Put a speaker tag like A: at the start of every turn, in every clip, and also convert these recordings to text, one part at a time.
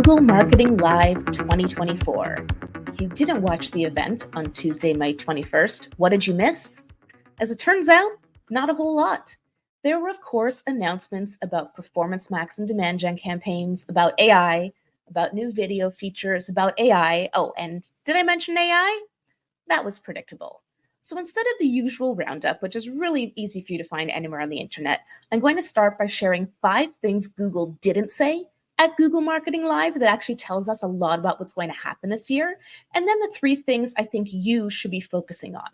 A: Google Marketing Live 2024. If you didn't watch the event on Tuesday, May 21st, what did you miss? As it turns out, not a whole lot. There were, of course, announcements about performance max and demand gen campaigns, about AI, about new video features, about AI. Oh, and did I mention AI? That was predictable. So instead of the usual roundup, which is really easy for you to find anywhere on the internet, I'm going to start by sharing 5 things Google didn't say at Google Marketing Live that actually tells us a lot about what's going to happen this year, and then the 3 things I think you should be focusing on.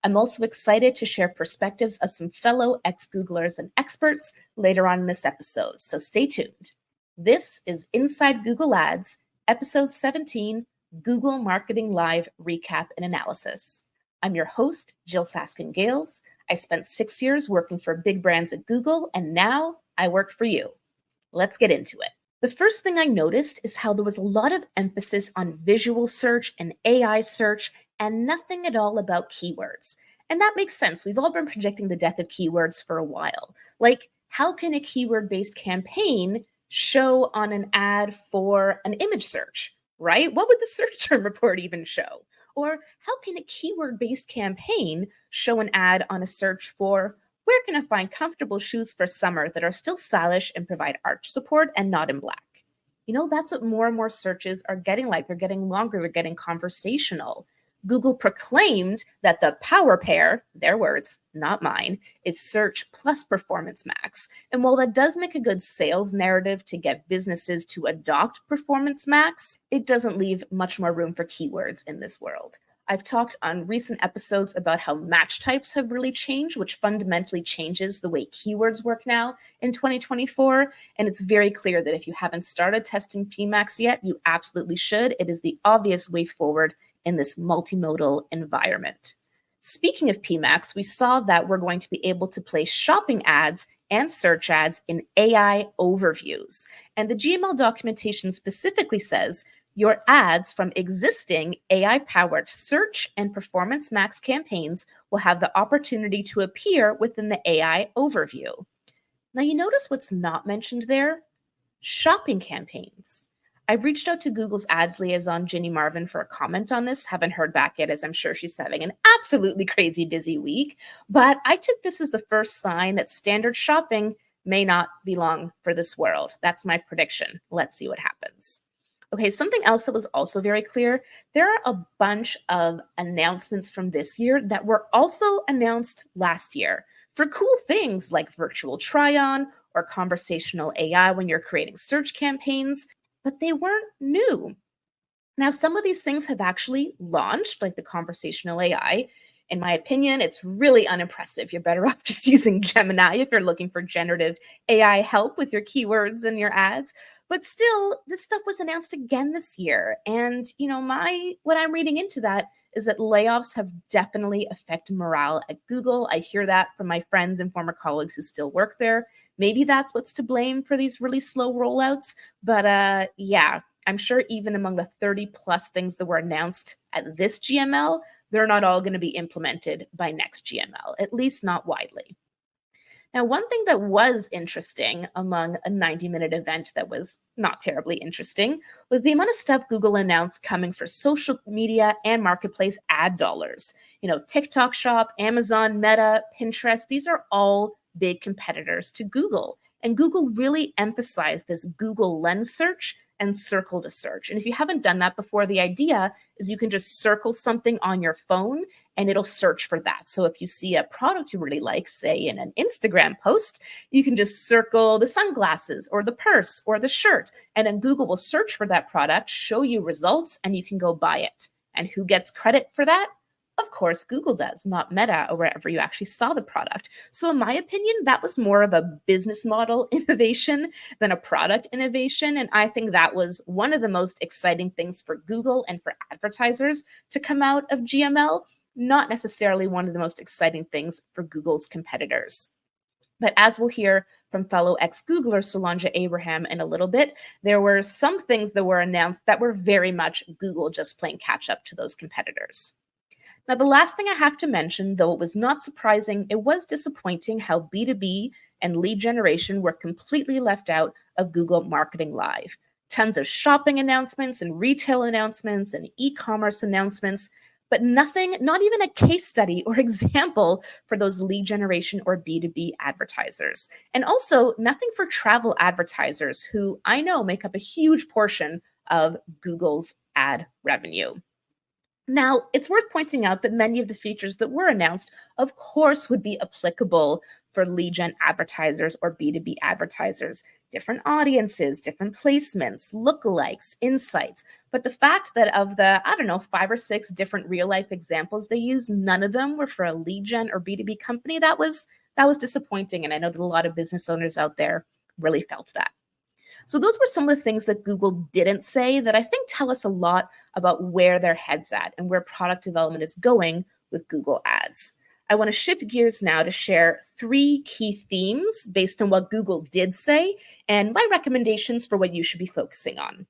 A: I'm also excited to share perspectives of some fellow ex-Googlers and experts later on in this episode, so stay tuned. This is Inside Google Ads, Episode 17, Google Marketing Live Recap and Analysis. I'm your host, Jyll Saskin-Gales. I spent 6 years working for big brands at Google, and now I work for you. Let's get into it. The first thing I noticed is how there was a lot of emphasis on visual search and AI search and nothing at all about keywords. And that makes sense. We've all been predicting the death of keywords for a while. Like, how can a keyword-based campaign show on an ad for an image search, right? What would the search term report even show? Or how can a keyword-based campaign show an ad on a search for where can I find comfortable shoes for summer that are still stylish and provide arch support and not in black? You know, that's what more and more searches are getting like. They're getting longer, they're getting conversational. Google proclaimed that the power pair, their words, not mine, is search plus performance max. And while that does make a good sales narrative to get businesses to adopt performance max, it doesn't leave much more room for keywords in this world. I've talked on recent episodes about how match types have really changed, which fundamentally changes the way keywords work now in 2024. And it's very clear that if you haven't started testing PMax yet, you absolutely should. It is the obvious way forward in this multimodal environment. Speaking of PMax, we saw that we're going to be able to place shopping ads and search ads in AI overviews. And the GML documentation specifically says your ads from existing AI-powered search and performance max campaigns will have the opportunity to appear within the AI overview. Now, you notice what's not mentioned there? Shopping campaigns. I've reached out to Google's ads liaison, Ginny Marvin, for a comment on this. Haven't heard back yet, as I'm sure she's having an absolutely crazy busy week. But I took this as the first sign that standard shopping may not be long for this world. That's my prediction. Let's see what happens. Okay, something else that was also very clear, there are a bunch of announcements from this year that were also announced last year for cool things like virtual try-on or conversational AI when you're creating search campaigns, but they weren't new. Now, some of these things have actually launched, like the conversational AI. In my opinion, it's really unimpressive. You're better off just using Gemini if you're looking for generative AI help with your keywords and your ads. But still, this stuff was announced again this year. And, you know, what I'm reading into that is that layoffs have definitely affected morale at Google. I hear that from my friends and former colleagues who still work there. Maybe that's what's to blame for these really slow rollouts. But yeah, I'm sure even among the 30 plus things that were announced at this GML, they're not all going to be implemented by next GML, at least not widely. Now, one thing that was interesting among a 90-minute event that was not terribly interesting was the amount of stuff Google announced coming for social media and marketplace ad dollars. You know, TikTok Shop, Amazon, Meta, Pinterest, these are all big competitors to Google. And Google really emphasized this Google Lens search and circle to search. And if you haven't done that before, the idea is you can just circle something on your phone and it'll search for that. So if you see a product you really like, say in an Instagram post, you can just circle the sunglasses or the purse or the shirt, and then Google will search for that product, show you results, and you can go buy it. And who gets credit for that? Of course, Google does, not Meta or wherever you actually saw the product. So in my opinion, that was more of a business model innovation than a product innovation. And I think that was one of the most exciting things for Google and for advertisers to come out of GML, not necessarily one of the most exciting things for Google's competitors. But as we'll hear from fellow ex-Googler Solange Abraham in a little bit, there were some things that were announced that were very much Google just playing catch up to those competitors. Now, the last thing I have to mention, though it was not surprising, it was disappointing how B2B and lead generation were completely left out of Google Marketing Live. tons of shopping announcements and retail announcements and e-commerce announcements, but nothing, not even a case study or example for those lead generation or B2B advertisers. And also nothing for travel advertisers, who I know make up a huge portion of Google's ad revenue. Now, it's worth pointing out that many of the features that were announced, of course, would be applicable for lead gen advertisers or B2B advertisers. Different audiences, different placements, lookalikes, insights. But the fact that of the, 5 or 6 different real life examples they used, none of them were for a lead gen or B2B company, that was disappointing. And I know that a lot of business owners out there really felt that. So those were some of the things that Google didn't say that I think tell us a lot about where their head's at and where product development is going with Google Ads. I want to shift gears now to share 3 key themes based on what Google did say and my recommendations for what you should be focusing on.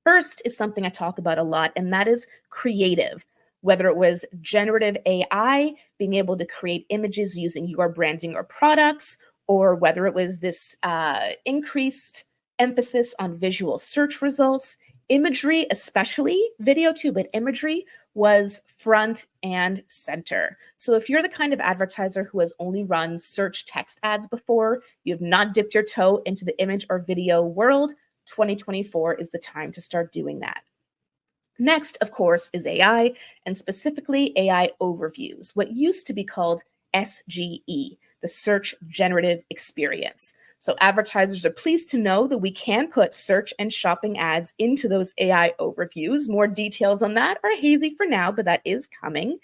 A: First is something I talk about a lot, and that is creative. Whether it was generative AI, being able to create images using your branding or products, or whether it was this increased emphasis on visual search results, imagery, especially video too, but imagery was front and center. So if you're the kind of advertiser who has only run search text ads before, you have not dipped your toe into the image or video world, 2024 is the time to start doing that. Next, of course, is AI, and specifically AI overviews, what used to be called SGE, the Search Generative Experience. So advertisers are pleased to know that we can put search and shopping ads into those AI overviews. More details on that are hazy for now, but that is coming.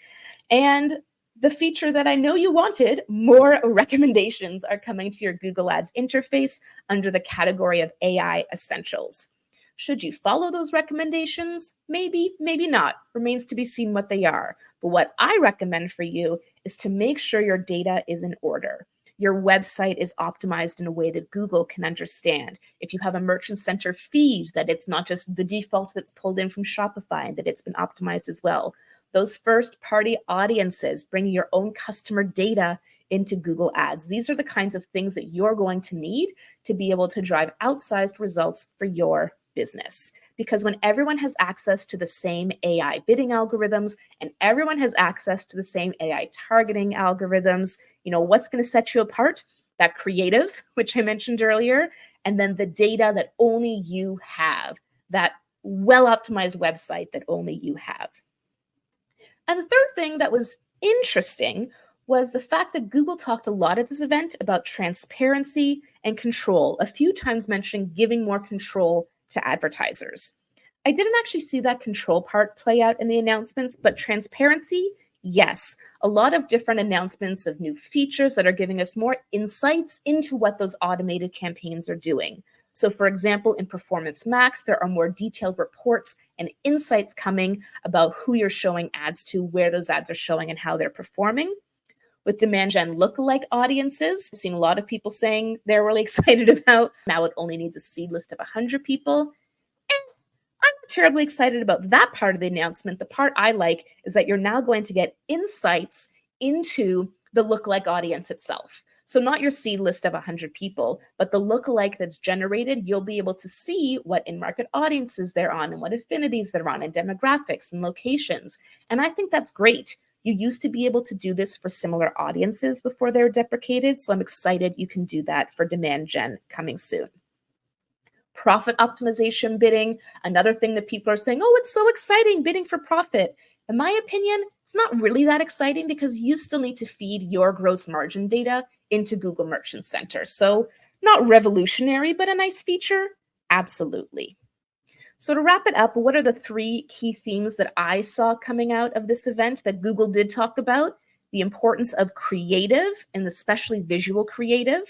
A: And the feature that I know you wanted, more recommendations, are coming to your Google Ads interface under the category of AI Essentials. Should you follow those recommendations? Maybe, maybe not. Remains to be seen what they are. But what I recommend for you is to make sure your data is in order. Your website is optimized in a way that Google can understand. If you have a Merchant Center feed, that it's not just the default that's pulled in from Shopify, and that it's been optimized as well. Those first-party audiences, bringing your own customer data into Google Ads. These are the kinds of things that you're going to need to be able to drive outsized results for your business. Because when everyone has access to the same AI bidding algorithms and everyone has access to the same AI targeting algorithms, what's going to set you apart? That creative, which I mentioned earlier, and then the data that only you have, that well-optimized website that only you have. And the third thing that was interesting was the fact that Google talked a lot at this event about transparency and control, a few times mentioning giving more control to advertisers. I didn't actually see that control part play out in the announcements, but transparency, yes. A lot of different announcements of new features that are giving us more insights into what those automated campaigns are doing. So for example, in Performance Max, there are more detailed reports and insights coming about who you're showing ads to, where those ads are showing, and how they're performing. With demand gen lookalike audiences, I've seen a lot of people saying they're really excited about. Now it only needs a seed list of 100 people. And I'm not terribly excited about that part of the announcement. The part I like is that you're now going to get insights into the lookalike audience itself. So not your seed list of 100 people, but the lookalike that's generated, you'll be able to see what in-market audiences they're on and what affinities they're on and demographics and locations. And I think that's great. You used to be able to do this for similar audiences before they were deprecated, so I'm excited you can do that for demand gen coming soon. Profit optimization bidding, another thing that people are saying, oh, it's so exciting, bidding for profit. In my opinion, it's not really that exciting because you still need to feed your gross margin data into Google Merchant Center. So not revolutionary, but a nice feature, absolutely. So to wrap it up, what are the 3 key themes that I saw coming out of this event that Google did talk about? The importance of creative, and especially visual creative,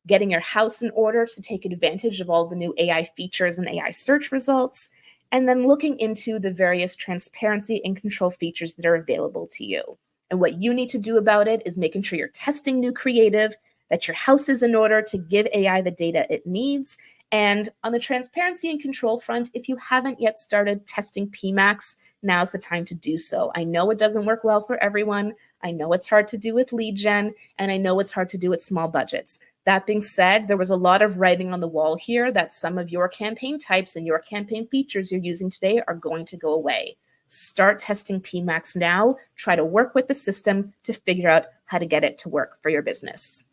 A: getting your house in order to take advantage of all the new AI features and AI search results, and then looking into the various transparency and control features that are available to you. And what you need to do about it is making sure you're testing new creative, that your house is in order to give AI the data it needs. And on the transparency and control front, if you haven't yet started testing PMax, now's the time to do so. I know it doesn't work well for everyone. I know it's hard to do with lead gen, and I know it's hard to do with small budgets. That being said, there was a lot of writing on the wall here that some of your campaign types and your campaign features you're using today are going to go away. Start testing PMAX now. Try to work with the system to figure out how to get it to work for your business.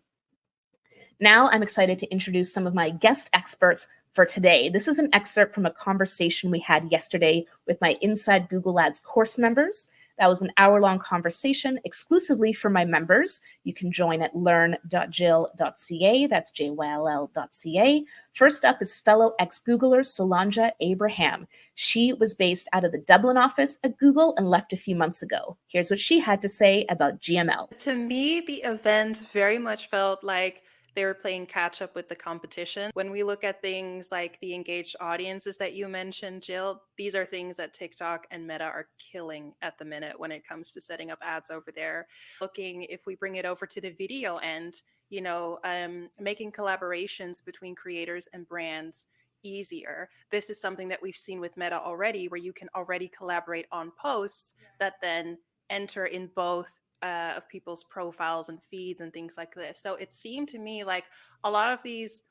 A: Now I'm excited to introduce some of my guest experts for today. This is an excerpt from a conversation we had yesterday with my Inside Google Ads course members. That was an hour-long conversation exclusively for my members. You can join at learn.jyll.ca. That's JYLL.ca. First up is fellow ex-Googler Solange Abraham. She was based out of the Dublin office at Google and left a few months ago. Here's what she had to say about GML.
B: To me, the event very much felt like they were playing catch up with the competition. When we look at things like the engaged audiences that you mentioned, Jyll, these are things that TikTok and Meta are killing at the minute when it comes to setting up ads over there. Looking, if we bring it over to the video end, making collaborations between creators and brands easier. This is something that we've seen with Meta already, where you can already collaborate on posts that then enter in both of people's profiles and feeds and things like this. So it seemed to me like a lot of these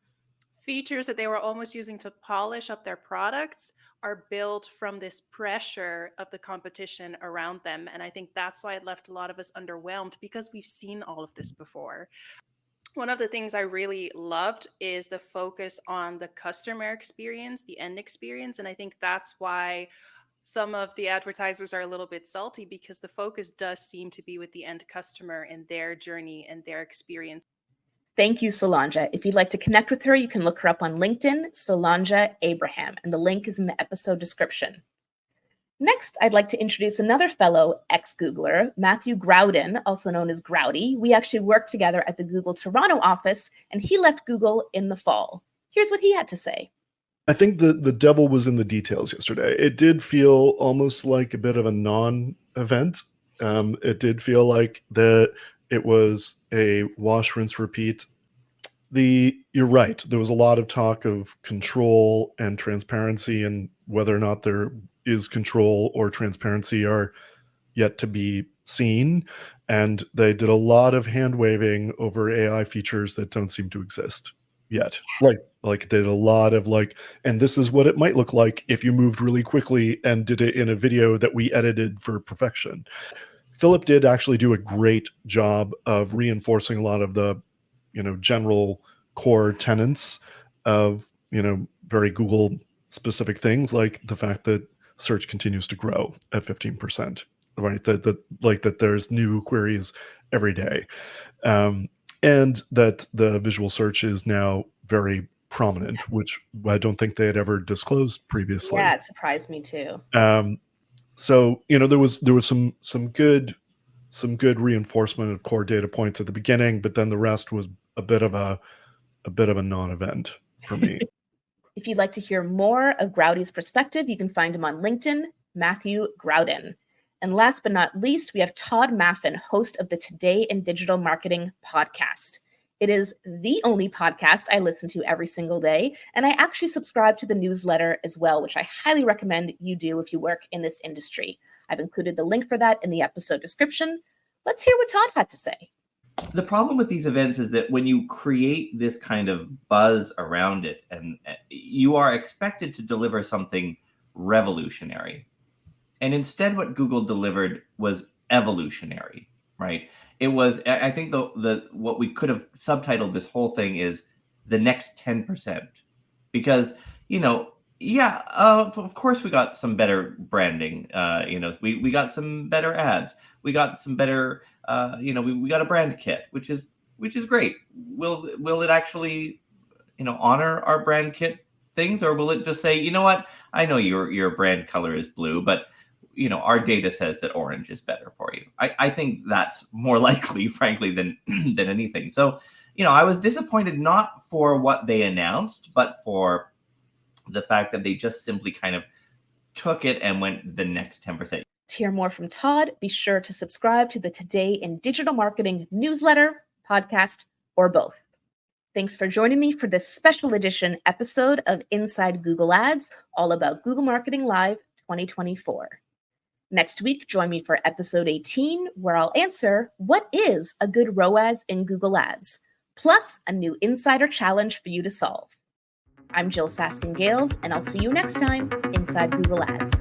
B: features that they were almost using to polish up their products are built from this pressure of the competition around them. And I think that's why it left a lot of us underwhelmed, because we've seen all of this before. One of the things I really loved is the focus on the customer experience, the end experience. And I think that's why some of the advertisers are a little bit salty, because the focus does seem to be with the end customer and their journey and their experience.
A: Thank you, Solange. If you'd like to connect with her, you can look her up on LinkedIn, Solange Abraham, and the link is in the episode description. Next, I'd like to introduce another fellow ex-Googler, Mathew Growden, also known as Growdy. We actually worked together at the Google Toronto office, and he left Google in the fall. Here's what he had to say.
C: I think the devil was in the details yesterday. It did feel almost like a bit of a non-event. It did feel like that it was a wash, rinse, repeat. You're right. There was a lot of talk of control and transparency, and whether or not there is control or transparency are yet to be seen. And they did a lot of hand waving over AI features that don't seem to exist yet. Like did a lot of and this is what it might look like if you moved really quickly and did it in a video that we edited for perfection. Philip did actually do a great job of reinforcing a lot of the, general core tenets of, very Google specific things, like the fact that search continues to grow at 15%, right? That there's new queries every day. And that the visual search is now very prominent, which I don't think they had ever disclosed previously.
A: Yeah, it surprised me too.
C: So there was some good reinforcement of core data points at the beginning, but then the rest was a bit of a non-event for me.
A: If you'd like to hear more of Growdy's perspective, you can find him on LinkedIn, Mathew Growden. And last but not least, we have Tod Maffin, host of the Today in Digital Marketing podcast. It is the only podcast I listen to every single day, and I actually subscribe to the newsletter as well, which I highly recommend you do if you work in this industry. I've included the link for that in the episode description. Let's hear what Tod had to say.
D: The problem with these events is that when you create this kind of buzz around it, and you are expected to deliver something revolutionary. And instead what Google delivered was evolutionary, right? It was, I think the what we could have subtitled this whole thing is the next 10%. Because, of course we got some better branding. We got some better ads. We got some better, we got a brand kit, which is great. Will it actually, honor our brand kit things, or will it just say, you know what, I know your brand color is blue, but our data says that orange is better for you. I think that's more likely, frankly, than anything. So, I was disappointed not for what they announced, but for the fact that they just simply kind of took it and went the next 10%.
A: To hear more from Tod, be sure to subscribe to the Today in Digital Marketing newsletter, podcast, or both. Thanks for joining me for this special edition episode of Inside Google Ads, all about Google Marketing Live 2024. Next week, join me for episode 18, where I'll answer, what is a good ROAS in Google Ads? plus a new insider challenge for you to solve. I'm Jyll Saskin-Gales, and I'll see you next time inside Google Ads.